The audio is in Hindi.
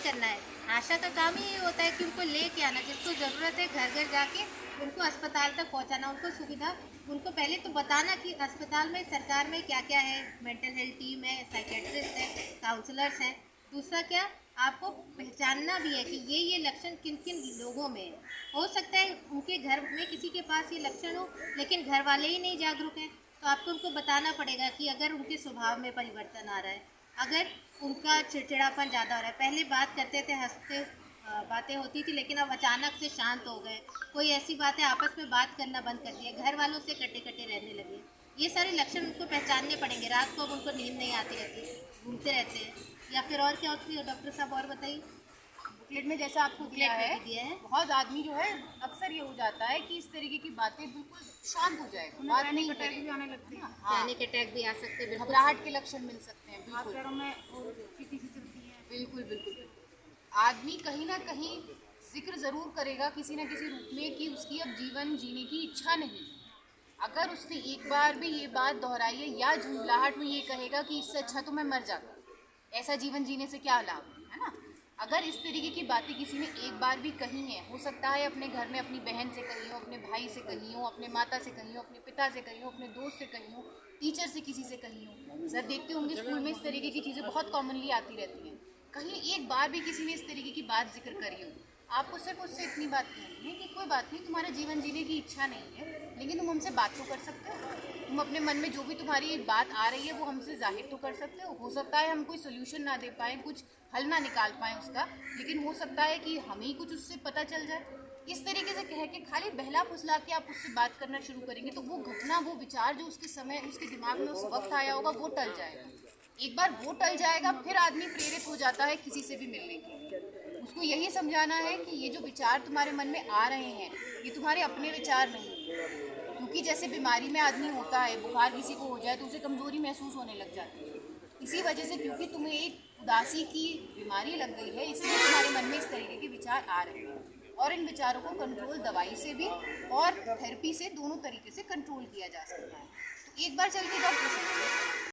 करना है। आशा का काम ही ये होता है कि उनको लेके आना, जिसको ज़रूरत है घर घर जाके उनको अस्पताल तक पहुंचाना, उनको सुविधा, उनको पहले तो बताना कि अस्पताल में सरकार में क्या क्या है, मेंटल हेल्थ टीम है, साइकेट्रिस्ट है, काउंसलर्स हैं। दूसरा क्या, आपको पहचानना भी है कि ये लक्षण किन किन लोगों में है। हो सकता है उनके घर में किसी के पास ये लक्षण हो लेकिन घर वाले ही नहीं जागरूक हैं, तो आपको उनको बताना पड़ेगा कि अगर उनके स्वभाव में परिवर्तन आ रहा है, अगर उनका चिड़चिड़ापन ज़्यादा हो रहा है, पहले बात करते थे, हंसते बातें होती थी, लेकिन अब अचानक से शांत हो गए, कोई ऐसी बातें आपस में बात करना बंद कर दिया, घर वालों से कटे कटे रहने लगे, ये सारे लक्षण उनको पहचानने पड़ेंगे। रात को अब उनको नींद नहीं आती रहती, घूमते रहते हैं, या फिर और क्या होती है डॉक्टर साहब, और बताइए। बुकलेट में जैसा आपको बुकलेट दिया में है, भी दिया है। बहुत आदमी जो है अक्सर ये हो जाता है कि इस तरीके की बातें बिल्कुल शांत हो जाएगा, बात नहीं अटैक भी करेगा। आने लगते हैं। हाँ, पैनिक अटैक भी आ सकते हैं, बिल्कुल घबराहट के लक्षण मिल सकते हैं। हाथ बिल्कुल पैरों में और चीटी सी चलती है। बिल्कुल बिल्कुल बिल्कुल। आदमी कहीं ना कहीं जिक्र जरूर करेगा किसी ना किसी रूप में कि उसकी अब जीवन जीने की इच्छा नहीं। अगर उसने एक बार भी ये बात दोहराई है या झुंझलाहट में ये कहेगा कि इससे अच्छा तो मैं मर जाता, ऐसा जीवन जीने से क्या लाभ है ना। अगर इस तरीके की बातें किसी ने एक बार भी कही है, हो सकता है अपने घर में अपनी बहन से कही हो, अपने भाई से कही हो, अपने माता से कही हो, अपने पिता से कही हो, अपने दोस्त से कही हो, टीचर से किसी से कही हो। सर देखते होंगे स्कूल में इस तरीके की चीज़ें बहुत कॉमनली आती रहती हैं। कहीं एक बार भी किसी ने इस तरीके की बात जिक्र करी हो, आपको सिर्फ उससे इतनी बात कहनी है कि कोई बात नहीं, तुम्हारा जीवन जीने की इच्छा नहीं है, लेकिन तुम हमसे बात तो कर सकते हो। तुम अपने मन में जो भी तुम्हारी बात आ रही है वो हमसे जाहिर तो कर सकते हो सकता है हम कोई सोल्यूशन ना दे पाएँ, कुछ हल ना निकाल पाएँ उसका, लेकिन हो सकता है कि हमें ही कुछ उससे पता चल जाए। इस तरीके से कह के खाली बहला फुसला के आप उससे बात करना शुरू करेंगे तो वो घटना, वो विचार जो उसके समय उसके दिमाग में उस वक्त आया होगा वो टल जाएगा। एक बार वो टल जाएगा फिर आदमी प्रेरित हो जाता है किसी से भी मिलने के लिए। उसको यही समझाना है कि ये जो विचार तुम्हारे मन में आ रहे हैं ये तुम्हारे अपने विचार नहीं है। क्योंकि जैसे बीमारी में आदमी होता है, बुखार किसी को हो जाए तो उसे कमजोरी महसूस होने लग जाती है, इसी वजह से क्योंकि तुम्हें एक उदासी की बीमारी लग गई है इसलिए तुम्हारे मन में इस तरीके के विचार आ रहे हैं। और इन विचारों को कंट्रोल दवाई से भी और थेरेपी से, दोनों तरीके से कंट्रोल किया जा सकता है। तो एक बार चल के डॉक्टर से